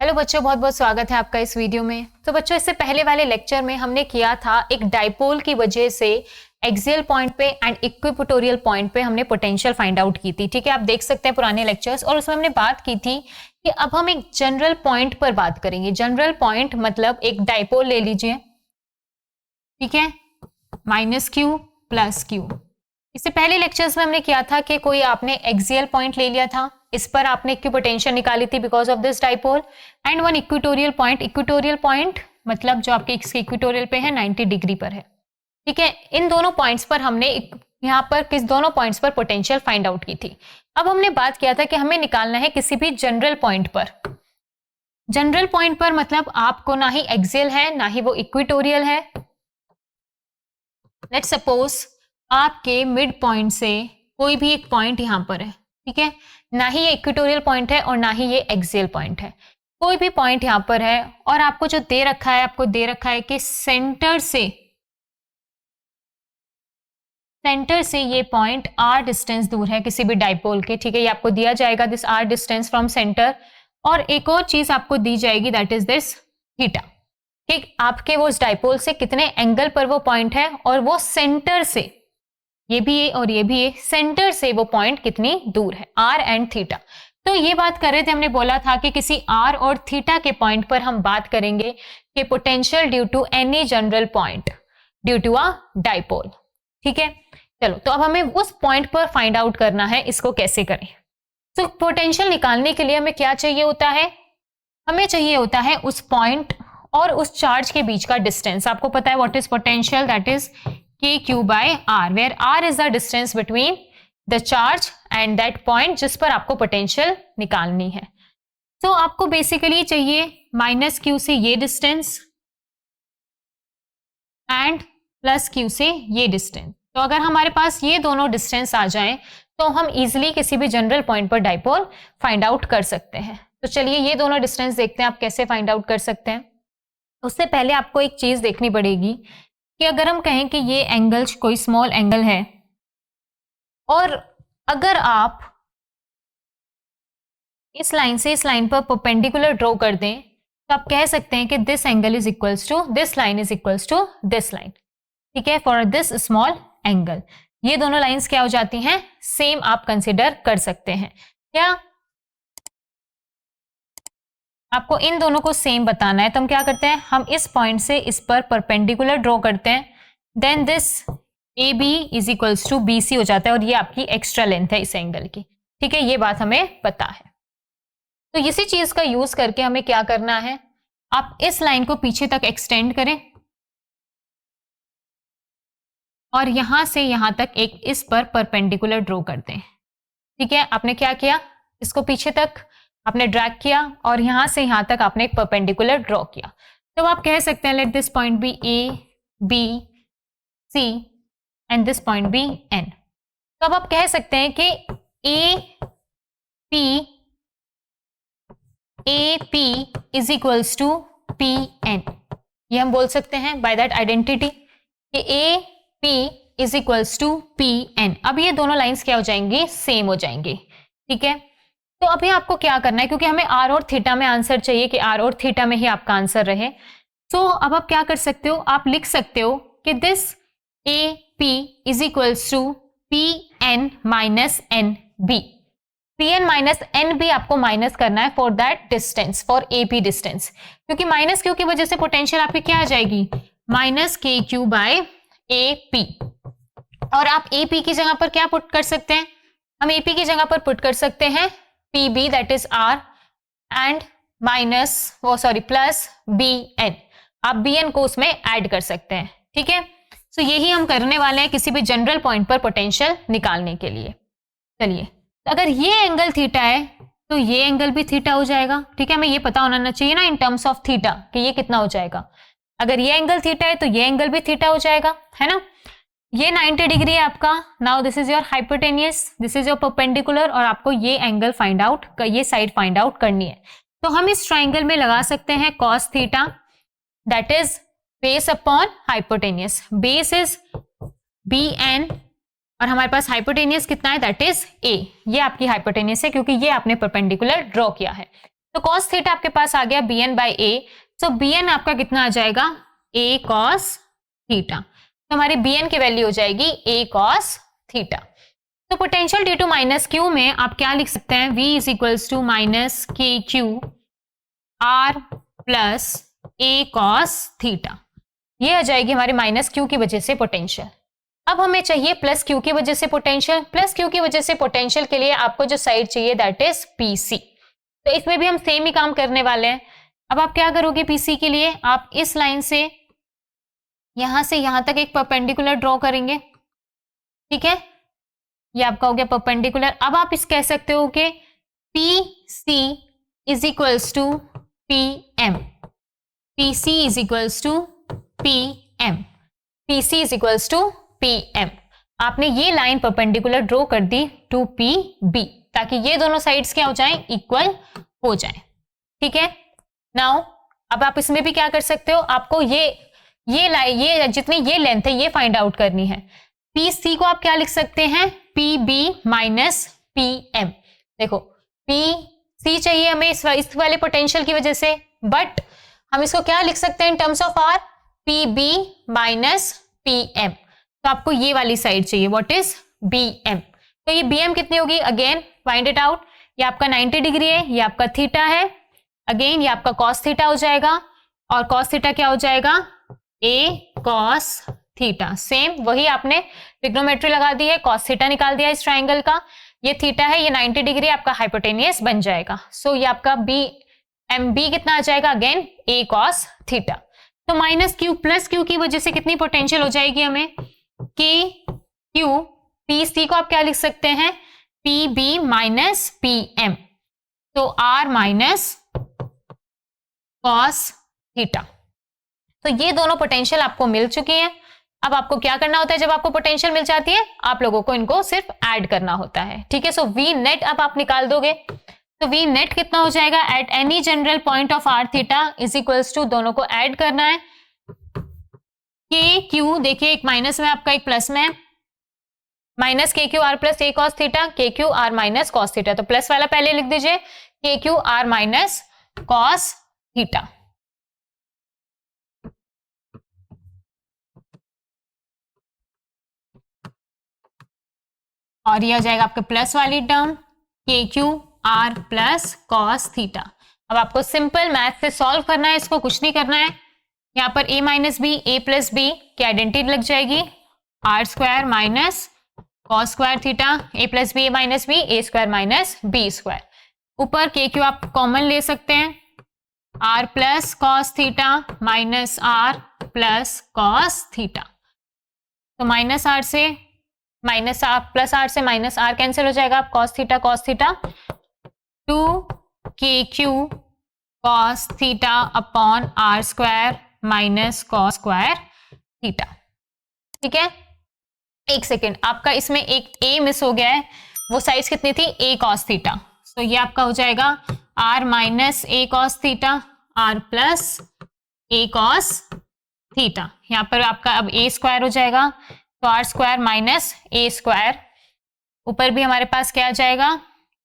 Hello बच्चों, बहुत बहुत स्वागत है आपका इस वीडियो में। तो बच्चों, इससे पहले वाले लेक्चर में हमने किया था एक डाइपोल की वजह से एक्सियल पॉइंट पे एंड इक्विपोटेरियल पॉइंट पे हमने पोटेंशियल फाइंड आउट की थी। ठीक है, आप देख सकते हैं पुराने लेक्चर्स, और उसमें हमने बात की थी कि अब हम एक जनरल पॉइंट पर बात करेंगे। जनरल पॉइंट मतलब एक डाइपोल ले लीजिए, ठीक है, माइनस क्यू प्लस क्यू। इससे पहले लेक्चर्स में हमने किया था कि कोई आपने एक्सियल पॉइंट ले लिया था, इस पर आपने इक्विपोटेंशियल निकाली थी because of this dipole, and one equatorial point. Equatorial point मतलब जो आपके इक्वेटोरियल पे है, 90 डिग्री पर है। ठीक है, इन दोनों पॉइंट्स पर हमने यहाँ पर किस दोनों पॉइंट्स पर पोटेंशियल फाइंड आउट की थी। अब हमने बात किया था कि हमें निकालना है किसी भी जनरल पॉइंट पर। जनरल पॉइंट पर मतलब आपको ना ही एक्सियल है ना ही वो इक्वेटोरियल है। लेट्स सपोज आपके मिड पॉइंट से कोई भी एक पॉइंट यहां पर है, ठीक है, ना ही ये इक्वेटोरियल पॉइंट है और ना ही ये एक्सियल पॉइंट है। कोई भी पॉइंट यहां पर है और आपको जो दे रखा है, आपको दे रखा है कि सेंटर से ये पॉइंट आर डिस्टेंस दूर है किसी भी डाइपोल के। ठीक है, ये आपको दिया जाएगा this are distance from centre, और एक और चीज आपको दी जाएगी दैट इज दिस थीटा। ठीक, आपके वो उस डाइपोल से कितने एंगल पर वो पॉइंट है, और वो सेंटर से, ये भी ये और ये भी ये, सेंटर से वो पॉइंट कितनी दूर है, आर एंड थीटा। तो ये बात कर रहे थे, हमने बोला था कि किसी आर और थीटा के पॉइंट पर हम बात करेंगे कि potential due to any general point due to a dipole. ठीक है, चलो, तो अब हमें उस पॉइंट पर फाइंड आउट करना है, इसको कैसे करें। तो पोटेंशियल निकालने के लिए हमें क्या चाहिए होता है, हमें चाहिए होता है उस पॉइंट और उस चार्ज के बीच का डिस्टेंस। आपको पता है what is potential, that is kq by r, where r is the distance between the charge and that point जिस पर आपको पोटेंशियल निकालनी है। तो आपको बेसिकली चाहिए माइनस क्यू से ये डिस्टेंस एंड प्लस क्यू से ये डिस्टेंस। तो अगर हमारे पास ये दोनों डिस्टेंस आ जाएं तो हम इजीली किसी भी जनरल पॉइंट पर डाइपोल फाइंड आउट कर सकते हैं। तो चलिए ये दोनों डिस्टेंस देखते हैं आप कैसे फाइंड आउट कर सकते हैं। उससे पहले आपको एक चीज देखनी पड़ेगी कि अगर हम कहें कि ये एंगल कोई स्मॉल एंगल है, और अगर आप इस लाइन से इस लाइन पर परपेंडिकुलर ड्रॉ कर दें तो आप कह सकते हैं कि this angle is equals to this line is equals to this line. ठीक है, फॉर दिस स्मॉल एंगल ये दोनों लाइंस क्या हो जाती हैं, सेम आप कंसिडर कर सकते हैं। क्या आपको इन दोनों को सेम बताना है तो हम क्या करते हैं, हम इस पॉइंट से इस पर परपेंडिकुलर ड्रॉ करते हैं, then this A B is equals to B C हो जाता है, और ये आपकी एक्स्ट्रा लेंथ है इस एंगल की। ठीक है, ये बात हमें पता है। तो इसी चीज का यूज करके हमें क्या करना है, आप इस लाइन को पीछे तक एक्सटेंड करें और यहां से यहां तक एक इस पर परपेंडिकुलर ड्रॉ कर दें। ठीक है, आपने क्या किया, इसको पीछे तक आपने ड्रैग किया और यहां से यहां तक आपने एक परपेंडिकुलर ड्रॉ किया। तो आप कह सकते हैं let this point be A B C and this point be N. तो अब आप कह सकते हैं कि A P is equals to P N. ये हम बोल सकते हैं बाय दैट आइडेंटिटी कि A P is equals to P N. अब ये दोनों लाइंस क्या हो जाएंगी, सेम हो जाएंगी। ठीक है, तो अभी आपको क्या करना है, क्योंकि हमें आर और थीटा में आंसर चाहिए कि आर और थीटा में ही आपका आंसर रहे। तो अब आप क्या कर सकते हो, आप लिख सकते हो कि this A P is equals to P N minus N B. P N minus N B आपको माइनस करना है for that distance, for A P distance, क्योंकि माइनस क्यू की वजह से पोटेंशियल आपकी क्या आ जाएगी, minus K Q by A P. और आप ए पी की जगह पर क्या पुट कर सकते हैं, हम ए पी की जगह पर पुट कर सकते हैं PB that is R and minus plus BN। आप BN को उसमें ऐड कर सकते हैं। ठीक है, तो यही हम करने वाले हैं किसी भी जनरल पॉइंट पर पोटेंशियल निकालने के लिए। चलिए, तो अगर ये एंगल थीटा है तो ये एंगल भी थीटा हो जाएगा। ठीक है, हमें ये पता होना चाहिए ना इन टर्म्स ऑफ थीटा कि ये कितना हो जाएगा। अगर ये एंगल थीटा है तो ये एंगल भी थीटा हो जाएगा, है ना। ये 90 डिग्री है आपका। Now this is your hypotenuse, this is your perpendicular, और आपको ये एंगल फाइंड आउट, ये साइड फाइंड आउट करनी है। तो हम इस ट्राइंगल में लगा सकते हैं cos theta, that is base upon hypotenuse. Base is B N और हमारे पास हाइपोटेनियस कितना है, दैट इज ए। ये आपकी हाइपोटेनियस है क्योंकि ये आपने परपेंडिकुलर ड्रॉ किया है। तो कॉस थीटा आपके पास आ गया bn by A. So bn आपका कितना आ जाएगा, a कॉस थीटा। तो हमारी bn की वैल्यू हो जाएगी a कॉस थीटा। तो potential due to minus Q में आप क्या लिख सकते हैं, v is equals to minus K Q R plus A cos theta. ये आ जाएगी हमारे माइनस क्यू की वजह से पोटेंशियल। अब हमें चाहिए प्लस क्यू की वजह से पोटेंशियल। प्लस क्यू की वजह से पोटेंशियल के लिए आपको जो साइड चाहिए दैट इज पीसी। तो इसमें भी हम सेम ही काम करने वाले हैं। अब आप क्या करोगे पीसी के लिए, आप इस लाइन से यहां तक एक परपेंडिकुलर ड्रॉ करेंगे, ठीक है, ये आपका हो गया परपेंडिकुलर। अब आप इस कह सकते हो कि P C is equals to P M, P C is equals to P M, P C is equals to P M. आपने ये लाइन परपेंडिकुलर ड्रॉ कर दी टू पी बी, ताकि ये दोनों साइड्स क्या हो जाएं, इक्वल हो जाएं, ठीक है। नाउ अब आप इसमें भी क्या कर सकते हो, आपको ये लाइन, ये जितनी ये लेंथ है ये फाइंड आउट करनी है। पी सी को आप क्या लिख सकते हैं, P B minus P M. देखो पी सी चाहिए हमें इस वाले पोटेंशियल की वजह से, बट हम इसको क्या लिख सकते हैं in terms of R, P B minus P M. तो आपको ये वाली साइड चाहिए, व्हाट इज बी एम। तो ये बी एम कितनी होगी, अगेन फाइंड इट आउट। ये आपका 90 डिग्री है, ये आपका थीटा है, अगेन ये आपका कॉस थीटा हो जाएगा, और कॉस थीटा क्या हो जाएगा, ए कॉस थीटा। सेम वही आपने ट्रिग्नोमेट्री लगा दी है, कॉस थीटा निकाल दिया इस ट्राइंगल का, ये थीटा है, ये 90 डिग्री आपका हाइपोटेनियस बन जाएगा। सो ये आपका बी एम बी कितना आ जाएगा, अगेन ए कॉस थीटा। तो माइनस क्यू प्लस क्यू की वजह से कितनी पोटेंशियल हो जाएगी हमें, के क्यू, पी सी को आप क्या लिख सकते हैं, P B minus P M, तो आर माइनस कॉस थीटा। तो ये दोनों पोटेंशियल आपको मिल चुकी हैं। अब आपको क्या करना होता है, जब आपको पोटेंशियल मिल जाती है आप लोगों को इनको सिर्फ ऐड करना होता है, ठीक है। सो वी नेट अब आप निकाल दोगे, तो वी नेट कितना हो जाएगा, at any general point of R theta is equals to, दोनों को ऐड करना है, के क्यू, देखिए एक माइनस में आपका एक प्लस में है, minus K Q R plus A cos theta, के Q are minus cos theta. तो प्लस वाला पहले लिख दीजिए, के Q are minus cos theta. और ये आ जाएगा आपके प्लस वाली टर्म, के Q R plus cos theta. अब आपको सिंपल मैथ से सॉल्व करना है, इसको कुछ नहीं करना है। यहाँ पर a minus B, A plus B की आइडेंटिटी लग जाएगी, R square minus cos square theta, A plus B, A minus B, A square minus B square. ऊपर के क्यू आप कॉमन ले सकते हैं, R plus cos theta minus R plus cos theta. तो माइनस आर से माइनस आर प्लस आर से minus R cancel हो जाएगा, कॉस थीटा 2 के Q cos theta upon are square minus cos square theta, ठीक है। एक सेकेंड, आपका इसमें एक ए मिस हो गया है, वो साइज कितनी थी, ए कॉस थीटा। तो ये आपका हो जाएगा R minus A cos theta, R plus A cos theta. यहाँ पर आपका अब ए स्क्वायर हो जाएगा, तो आर स्क्वायर माइनस ए स्क्वायर, ऊपर भी हमारे पास क्या आ जाएगा,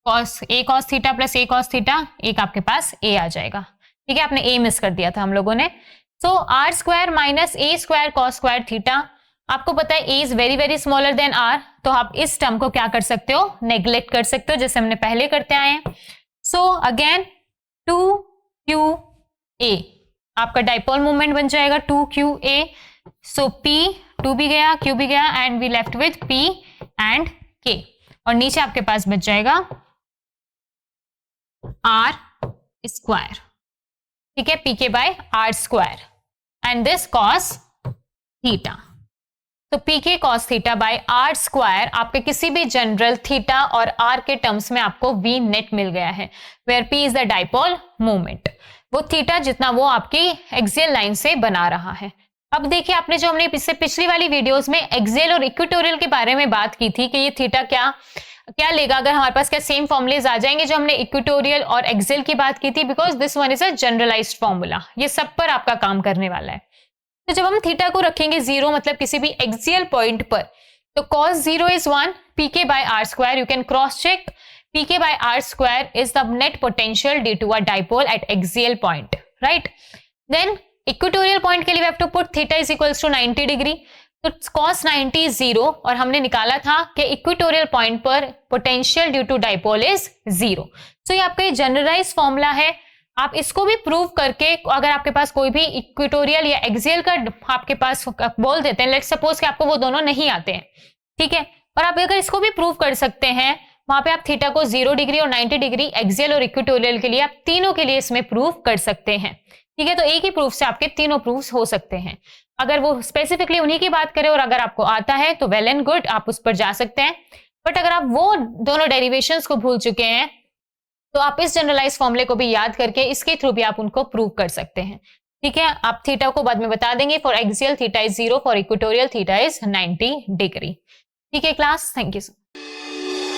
cos A cos theta plus A cos theta, एक आपके पास ए आ जाएगा, ठीक है। आपने ए मिस कर दिया था हम लोगों ने। सो आर स्क्वायर माइनस ए स्क्वायर कॉस स्क्वायर थीटा, आपको पता है a is very very smaller than r, तो आप इस टर्म को क्या कर सकते हो, नेग्लेक्ट कर सकते हो, जैसे हमने पहले करते आए हैं। सो अगेन 2qa आपका डाइपोल मूवमेंट बन जाएगा 2qa। सो p 2 भी गया, q भी गया, and we left with p and k, और नीचे आपके पास बच जाएगा r स्क्वायर, ठीक है, pk by r square, and this cos theta. तो pk cos theta by r square आपके किसी भी जनरल थीटा और r के टर्म्स में आपको v नेट मिल गया है, where p is the dipole movement, वो थीटा जितना वो आपकी एक्सियल लाइन से बना रहा है। अब देखिए, आपने जो हमने इससे पिछली वाली वीडियोस में एक्सियल और इक्वेटोरियल के बारे में बात की थी कि ये थीटा क्या लेगा अगर हमारे पास क्या सेम फॉर्मूलेज आ जाएंगे जो हमने इक्वेटोरियल और एक्सियल की बात की थी, because this one is a generalised formula, ये सब पर आपका काम करने वाला है। तो जब हम थीटा को रखेंगे 0 मतलब किसी भी एक्सियल पॉइंट पर, तो cos 0 is 1, pk by r square, you can cross check, pk by r square is the net potential due to a dipole at axial point, right? Then equatorial point के लिए we have to put theta is equals to 90 degree, तो cos 90 is 0 और हमने निकाला था कि equatorial point पर potential due to dipole is 0। तो ये आपका जनरलाइज फॉर्मूला है, आप इसको भी प्रूव करके अगर आपके पास कोई भी इक्वेटोरियल या एक्सियल का आपके पास बोल देते हैं, लेट्स सपोज कि आपको वो दोनों नहीं आते हैं, ठीक है, और आप अगर इसको भी प्रूव कर सकते हैं, वहां पे आप थीटा को 0 डिग्री और 90 डिग्री एक्सियल और इक्वेटोरियल के लिए आप तीनों के लिए इसमें प्रूव कर सकते हैं, ठीक है। तो एक ही प्रूफ से आपके तीनों प्रूफ्स हो सकते हैं। अगर वो स्पेसिफिकली उन्हीं की बात करें और अगर आपको आता है तो वेल एंड गुड, आप उस पर जा सकते हैं। बट अगर आप वो दोनों डेरिवेशंस को भूल चुके हैं तो आप इस जनरलाइज फॉर्मूले को भी याद करके इसके थ्रू भी आप उनको प्रूव कर सकते हैं, ठीक है। आप थीटा को बाद में बता देंगे, for axial theta is 0, for equatorial theta is 90 degree, ठीक है क्लास, थैंक यू।